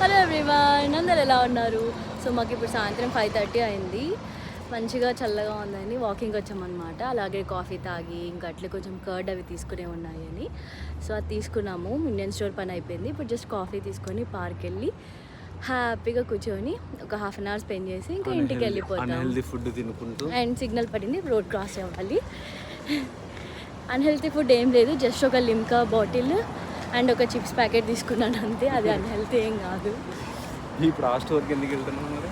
Hello everyone, అందరు ఎలా ఉన్నారు? సో మాకు ఇప్పుడు సాయంత్రం 5:30 అయింది. మంచిగా చల్లగా ఉందని వాకింగ్ వచ్చామన్నమాట. అలాగే కాఫీ తాగి ఇంకా అట్లే కొంచెం కర్డ్ అవి తీసుకునే ఉన్నాయని సో అది తీసుకున్నాము. ఇండియన్ స్టోర్ పని అయిపోయింది. ఇప్పుడు జస్ట్ కాఫీ తీసుకొని పార్క్ వెళ్ళి హ్యాపీగా కూర్చొని ఒక హాఫ్ అన్ అవర్ స్పెండ్ చేసి ఇంకా ఇంటికి వెళ్ళిపోతాం. ఫుడ్ తినుకుంటూ అండ్ సిగ్నల్ పడింది, రోడ్ క్రాస్ అవ్వాలి. అన్హెల్తీ ఫుడ్ ఏం లేదు, జస్ట్ ఒక లిమ్కా బాటిల్ అండ్ ఒక చిప్స్ ప్యాకెట్ తీసుకున్నాను అంతే. అది అన్హెల్తీ ఏం కాదు. ఇప్పుడు ఆ స్టోర్కి ఎందుకు వెళ్తున్నాం మరి?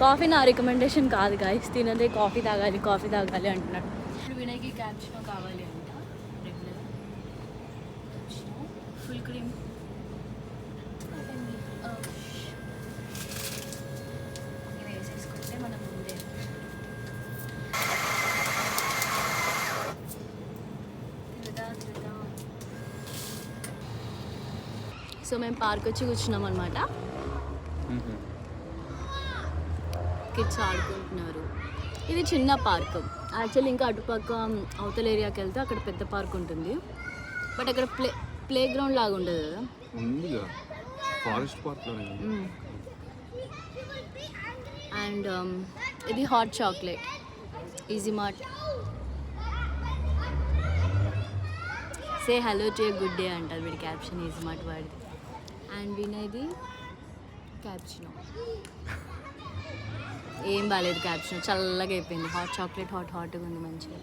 కాఫీ నా రికమెండేషన్ కాదు గాయస్. తినదే కాఫీ తాగాలి అంటున్నాడు. ఇప్పుడు వినయ్కి క్యాప్చినో కావాలి అంట. రెగ్యులర్ ఫుల్ క్రీమ్ వేసేసుకుంటే మనం ముందే సో మేము పార్క్ వచ్చి కూర్చున్నాం అనమాట. కిడ్స్ ఆడుకుంటున్నారు. ఇది చిన్న పార్క్ యాక్చువల్లీ. ఇంకా అటుపక్క అవతల ఏరియాకి వెళ్తే అక్కడ పెద్ద పార్క్ ఉంటుంది. బట్ అక్కడ ప్లే గ్రౌండ్ లాగా ఉండదు కదా. అండ్ ఇది hot chocolate easy mart. Say hello to a good day అంటారు వీడి క్యాప్షన్ ఈజీ మార్ట్ వాడిది. అండ్ వినయ్ది క్యాప్చినో ఏం బాగాలేదు. క్యాప్చినో చల్లగా అయిపోయింది. హాట్ చాక్లెట్ హాట్గా ఉంది మంచిగా.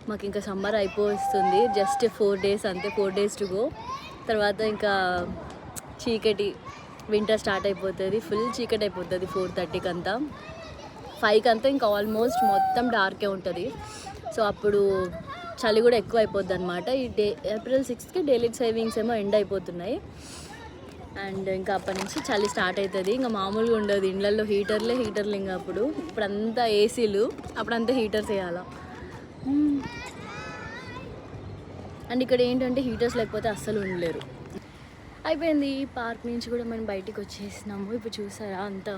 మాకు ఇంకా సమ్మర్ అయిపోతుంది. జస్ట్ 4 days అంతే, 4 days టు గో. తర్వాత ఇంకా చీకటి, వింటర్ స్టార్ట్ అయిపోతుంది. ఫుల్ చీకటి అయిపోతుంది 4:30కి అంతా. 5కి అంతా ఇంకా ఆల్మోస్ట్ మొత్తం డార్కే ఉంటుంది. సో అప్పుడు చలి కూడా ఎక్కువ అయిపోద్ది అనమాట. ఈ April 6కి డైలీ సేవింగ్స్ ఏమో ఎండ్ అయిపోతున్నాయి. అండ్ ఇంకా అప్పటి నుంచి చలి స్టార్ట్ అవుతుంది. ఇంకా మామూలుగా ఉండదు. ఇళ్ళల్లో హీటర్లు ఇంకా ఇప్పుడంతా ఏసీలు, అప్పుడంతా హీటర్స్ వేయాలి. అండ్ ఇక్కడ ఏంటంటే హీటర్స్ లేకపోతే అస్సలు ఉండలేరు. అయిపోయింది. పార్క్ నుంచి కూడా మనం బయటికి వచ్చేసినాము. ఇప్పుడు చూసారా అంత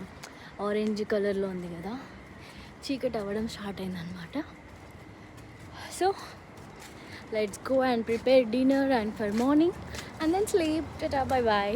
ఆరెంజ్ కలర్లో ఉంది కదా. చీకటి అవ్వడం స్టార్ట్ అయిందనమాట. So let's go and prepare dinner and for morning and then sleep. Tata, bye bye.